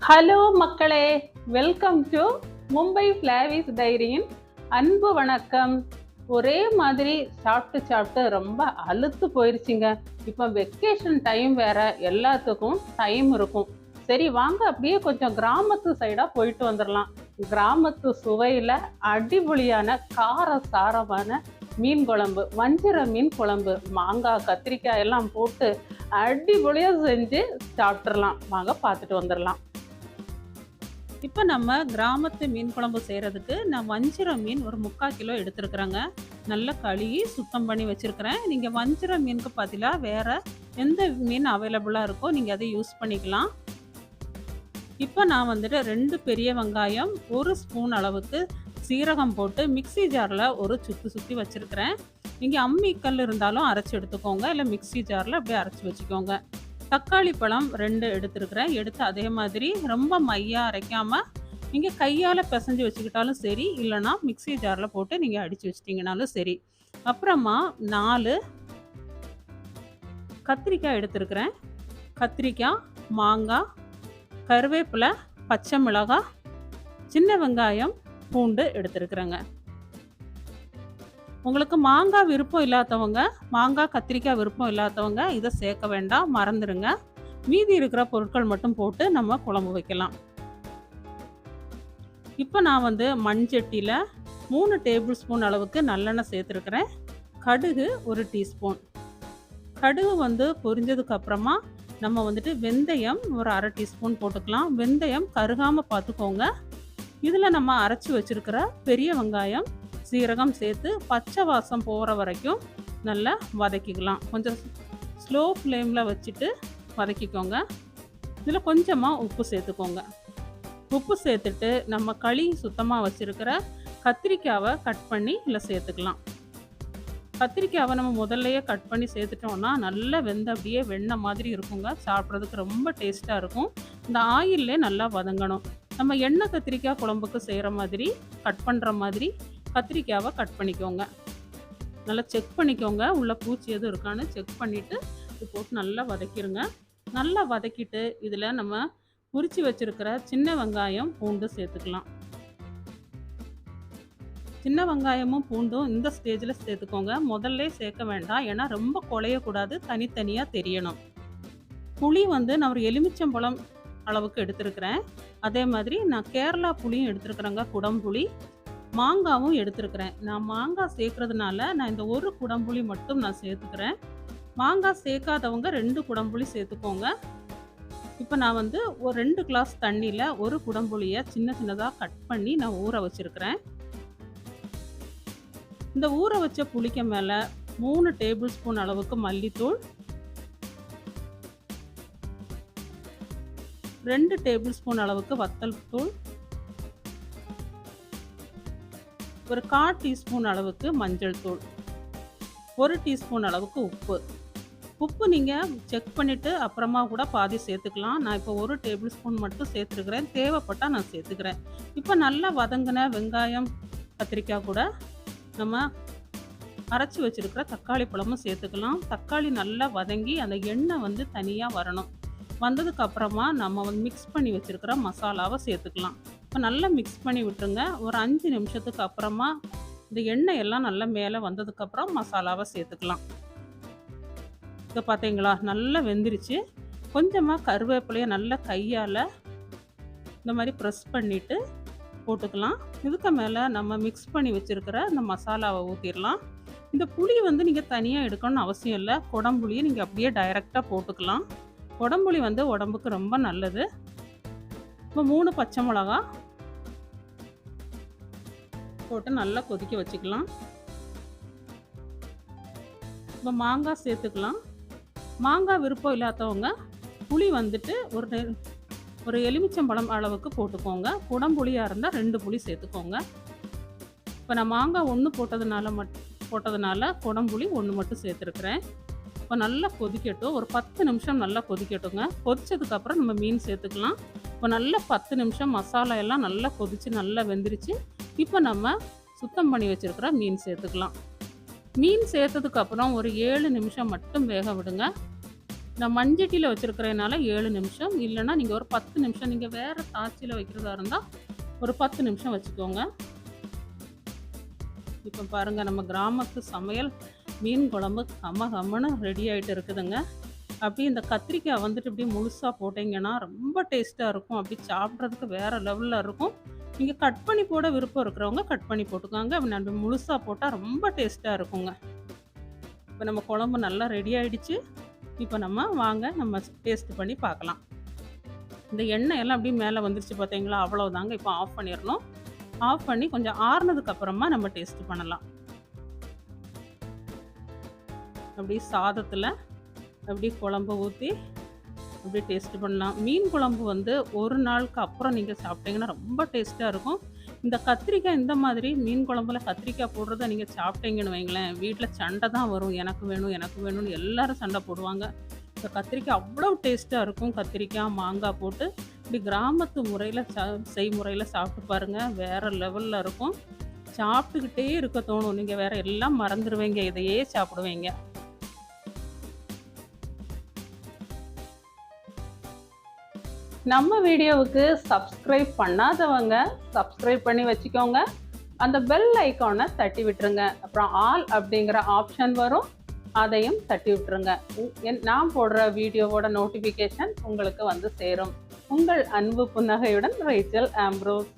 Hello மக்களே, welcome to Mumbai ஃப்ளாவிஸ் டைரியின் அன்பு வணக்கம். ஒரே மாதிரி சாப்பிட்டு ரொம்ப அலுத்து போயிருச்சுங்க. இப்போ வெக்கேஷன் டைம் வேற, எல்லாத்துக்கும் டைம் இருக்கும். சரி வாங்க அப்படியே கொஞ்சம் கிராமத்து சைடாக போயிட்டு வந்துடலாம். கிராமத்து சுவையில் அடிபொலியான கார சாரமான மீன் குழம்பு, வஞ்சிர மீன் குழம்பு, மாங்காய் கத்திரிக்காய் எல்லாம் போட்டு அடிபொலியாக செஞ்சு சாப்பிட்றலாம். வாங்க பார்த்துட்டு வந்துடலாம். இப்போ நம்ம கிராமத்து மீன் குழம்பு செய்கிறதுக்கு நான் வஞ்சிர மீன் ஒரு 3/4 கிலோ எடுத்துருக்குறேங்க. நல்லா கழுவி சுத்தம் பண்ணி வச்சுருக்கிறேன். நீங்கள் வஞ்சிர மீனுக்கு பதிலாக வேறு எந்த மீன் அவைலபிளாக இருக்கோ நீங்கள் அதை யூஸ் பண்ணிக்கலாம். இப்போ நான் வந்துட்டு 2 பெரிய வெங்காயம், 1 ஸ்பூன் அளவுக்கு சீரகம் போட்டு மிக்சி ஜாரில் ஒரு சுற்றி வச்சுருக்கிறேன். நீங்கள் அம்மிக்கல் இருந்தாலும் அரைச்சி எடுத்துக்கோங்க, இல்லை மிக்சி ஜாரில் அப்படியே அரைச்சி வச்சுக்கோங்க. தக்காளி பழம் 2 எடுத்துருக்கிறேன். எடுத்து அதே மாதிரி ரொம்ப மையாக அரைக்காமல் நீங்கள் கையால் பிசைஞ்சு வச்சுக்கிட்டாலும் சரி, இல்லைனா மிக்சி ஜாரில் போட்டு நீங்கள் அடித்து வச்சிட்டிங்கனாலும் சரி. அப்புறமா 4 கத்திரிக்காய் எடுத்துருக்கிறேன். கத்திரிக்காய், மாங்காய், கருவேப்பிலை, பச்சை மிளகாய், சின்ன வெங்காயம், பூண்டு எடுத்துருக்குறேங்க. உங்களுக்கு மாங்காய் விருப்பம் இல்லாதவங்க, மாங்காய் கத்திரிக்காய் விருப்பம் இல்லாதவங்க இதை சேர்க்க வேண்டாம், மறந்துடுங்க. மீதி இருக்கிற பொருட்கள் மட்டும் போட்டு நம்ம குழம்பு வைக்கலாம். இப்போ நான் மண்சட்டியில் 3 டேபிள் ஸ்பூன் அளவுக்கு நல்லெண்ணெய் சேர்த்துருக்கிறேன். கடுகு 1 டீஸ்பூன். கடுகு பொரிஞ்சதுக்கு அப்புறமா நம்ம வெந்தயம் ஒரு 1/2 டீஸ்பூன் போட்டுக்கலாம். வெந்தயம் கருகாமல் பார்த்துக்கோங்க. இதில் நம்ம அரைச்சி வச்சுருக்கிற பெரிய வெங்காயம், சீரகம் சேர்த்து பச்சை வாசம் போகிற வரைக்கும் நல்லா வதக்கிக்கலாம். கொஞ்சம் ஸ்லோ ஃப்ளேமில் வச்சுட்டு வதக்கிக்கோங்க. இதில் கொஞ்சமாக உப்பு சேர்த்துக்கோங்க. உப்பு சேர்த்துட்டு நம்ம கழுவி சுத்தமாக வச்சுருக்கிற கத்திரிக்காவை கட் பண்ணி இதில் சேர்த்துக்கலாம். கத்திரிக்காவை நம்ம முதல்லையே கட் பண்ணி சேர்த்துட்டோம்னா நல்லா வெந்து அப்படியே வெண்ணெய் மாதிரி இருக்குங்க. சாப்பிட்றதுக்கு ரொம்ப டேஸ்ட்டாக இருக்கும். இந்த ஆயிலே நல்லா வதங்கணும். நம்ம எண்ணெய் கத்திரிக்காய் குழம்புக்கு செய்கிற மாதிரி கட் பண்ணுற மாதிரி கத்திரிக்காவை கட் பண்ணிக்கோங்க. நல்லா செக் பண்ணிக்கோங்க, உள்ள பூச்சி எதுவும் இருக்கான்னு செக் பண்ணிவிட்டு இது போட்டு நல்லா வதக்கிடுங்க. நல்லா வதக்கிட்டு இதில் நம்ம உரித்து வச்சுருக்கிற சின்ன வெங்காயம், பூண்டு சேர்த்துக்கலாம். சின்ன வெங்காயமும் பூண்டும் இந்த ஸ்டேஜில் சேர்த்துக்கோங்க. முதல்ல சேர்க்க வேண்டாம், ஏன்னா ரொம்ப குழையக்கூடாது, தனித்தனியாக தெரியணும். புளி நான் ஒரு எலுமிச்சம்பழம் அளவுக்கு எடுத்துருக்கிறேன். அதே மாதிரி நான் கேரளா புளியும் எடுத்துருக்குறேங்க, குடம்புளி. மாங்காவும் எடுத்துருக்கிறேன். நான் மாங்காய் சேர்க்குறதுனால நான் இந்த 1 குடம்புளி மட்டும் நான் சேர்த்துக்கிறேன். மாங்காய் சேர்க்காதவங்க 2 குடம்புளி சேர்த்துக்கோங்க. இப்போ நான் ஒரு 2 கிளாஸ் தண்ணியில் 1 குடம்புளியை சின்னதாக கட் பண்ணி நான் ஊற வச்சுருக்கிறேன். இந்த ஊற வச்ச புளிக்க மேலே 3 டேபிள் ஸ்பூன் அளவுக்கு மல்லித்தூள், 2 டேபிள் ஸ்பூன் அளவுக்கு வத்தல் தூள், ஒரு 1/4 டீஸ்பூன் அளவுக்கு மஞ்சள் தூள், 1 டீஸ்பூன் அளவுக்கு உப்பு. உப்பு நீங்கள் செக் பண்ணிவிட்டு அப்புறமா கூட பாதி சேர்த்துக்கலாம். நான் இப்போ 1 டேபிள் ஸ்பூன் மட்டும் சேர்த்துருக்குறேன். தேவைப்பட்டால் நான் சேர்த்துக்கிறேன். இப்போ நல்லா வதங்கின வெங்காயம், கத்திரிக்காய் கூட நம்ம அரைச்சி வச்சுருக்கிற தக்காளி பழமும் சேர்த்துக்கலாம். தக்காளி நல்லா வதங்கி அந்த எண்ணெய் தனியாக வரணும். வந்ததுக்கு அப்புறமா நம்ம மிக்ஸ் பண்ணி வச்சுருக்கிற மசாலாவை சேர்த்துக்கலாம். இப்போ நல்லா மிக்ஸ் பண்ணி விட்டுருங்க. ஒரு 5 நிமிஷத்துக்கு அப்புறமா இந்த எண்ணெய் எல்லாம் நல்லா மேலே வந்ததுக்கப்புறம் மசாலாவை சேர்த்துக்கலாம். இதை பார்த்தீங்களா, நல்லா வெந்துருச்சு. கொஞ்சமாக கருவேப்பிலையை நல்லா கையால் இந்த மாதிரி ப்ரெஸ் பண்ணிவிட்டு போட்டுக்கலாம். இதுக்கு மேலே நம்ம மிக்ஸ் பண்ணி வச்சுருக்கிற இந்த மசாலாவை ஊற்றிடலாம். இந்த புளி நீங்கள் தனியாக எடுக்கணும்னு அவசியம் இல்லை. குடம்புளியை நீங்கள் அப்படியே டைரெக்டாக போட்டுக்கலாம். குடம்புளி உடம்புக்கு ரொம்ப நல்லது. இப்போ 3 பச்சை மிளகா போட்டு நல்லா கொதிக்க வச்சுக்கலாம். இப்போ மாங்காய் சேர்த்துக்கலாம். மாங்காய் விருப்பம் இல்லாதவங்க புளி ஒரு எலுமிச்சம்பழம் அளவுக்கு போட்டுக்கோங்க. குடம்புளியாக இருந்தால் 2 புளி சேர்த்துக்கோங்க. இப்போ நான் மாங்காய் 1 போட்டதுனால குடம்புளி 1 மட்டும் சேர்த்துருக்குறேன். இப்போ நல்லா கொதிக்கட்டும். ஒரு 10 நிமிஷம் நல்லா கொதிக்கட்டுங்க. கொதிச்சதுக்கப்புறம் நம்ம மீன் சேர்த்துக்கலாம். இப்போ நல்லா 10 நிமிஷம் மசாலா எல்லாம் நல்லா கொதித்து நல்லா வெந்துருச்சு. இப்போ நம்ம சுத்தம் பண்ணி வச்சுருக்கிற மீன் சேர்த்துக்கலாம். மீன் சேர்த்ததுக்கப்புறம் ஒரு 7 நிமிஷம் மட்டும் வேக விடுங்க. நான் மண்சட்டியில் வச்சுருக்கிறதுனால 7 நிமிஷம், இல்லைன்னா நீங்கள் ஒரு 10 நிமிஷம், நீங்கள் வேறு தாச்சியில் வைக்கிறதா இருந்தால் ஒரு 10 நிமிஷம் வச்சுக்கோங்க. இப்போ பாருங்கள், நம்ம கிராமத்து சமையல் மீன் குழம்பு கம்மன்னு ரெடி ஆகிட்டு இருக்குதுங்க. அப்படியே இந்த கத்திரிக்காய் வந்துட்டு இப்படி முழுசாக போட்டிங்கன்னா ரொம்ப டேஸ்ட்டாக இருக்கும். அப்படி சாப்பிட்றதுக்கு வேறு லெவலில் இருக்கும். நீங்கள் கட் பண்ணி போட விருப்பம் இருக்கிறவங்க கட் பண்ணி போட்டுக்காங்க. அப்படி முழுசாக போட்டால் ரொம்ப டேஸ்ட்டாக இருக்குங்க. இப்போ நம்ம குழம்பு நல்லா ரெடி ஆகிடுச்சு. இப்போ நம்ம டேஸ்ட் பண்ணி பார்க்கலாம். இந்த எண்ணெய் எல்லாம் அப்படியே மேலே வந்துருச்சு பார்த்தீங்களா? அவ்வளோதாங்க. இப்போ ஆஃப் பண்ணிடணும். ஆஃப் பண்ணி கொஞ்சம் ஆறுனதுக்கு அப்புறமா நம்ம டேஸ்ட் பண்ணலாம். அப்படியே சாதத்தில் அப்படியே குழம்பு ஊற்றி அப்படியே டேஸ்ட் பண்ணலாம். மீன் குழம்பு வந்து ஒரு நாளுக்கு அப்புறம் நீங்கள் சாப்பிட்டீங்கன்னா ரொம்ப டேஸ்ட்டாக இருக்கும். இந்த கத்திரிக்காய் இந்த மாதிரி மீன் குழம்புல கத்திரிக்காய் போடுறத நீங்கள் சாப்பிட்டீங்கன்னு வைங்களேன், வீட்டில் சண்டை தான் வரும். எனக்கு வேணும்னு எல்லாரும் சண்டை போடுவாங்க. இந்த கத்திரிக்காய் அவ்வளோ டேஸ்ட்டாக இருக்கும். கத்திரிக்காய் மாங்காய் போட்டு இப்படி கிராமத்து முறையில் செய்முறையில் சாப்பிட்டு பாருங்கள், வேறு லெவலில் இருக்கும். சாப்பிட்டுக்கிட்டே இருக்க தோணும். நீங்கள் வேறு எல்லாம் மறந்துடுவீங்க, இதையே சாப்பிடுவீங்க. நம்ம வீடியோவுக்கு சப்ஸ்கிரைப் பண்ணாதவங்க சப்ஸ்கிரைப் பண்ணி வச்சுக்கோங்க. அந்த பெல் ஐக்கானை தட்டி விட்டுருங்க. அப்புறம் ஆல் அப்படிங்கிற ஆப்ஷன் வரும், அதையும் தட்டி விட்டுருங்க. நான் போடுற வீடியோவோட நோட்டிஃபிகேஷன் உங்களுக்கு வந்து சேரும். உங்கள் அன்பு புன்னகையுடன் ரேச்சல் ஆம்ப்ரோஸ்.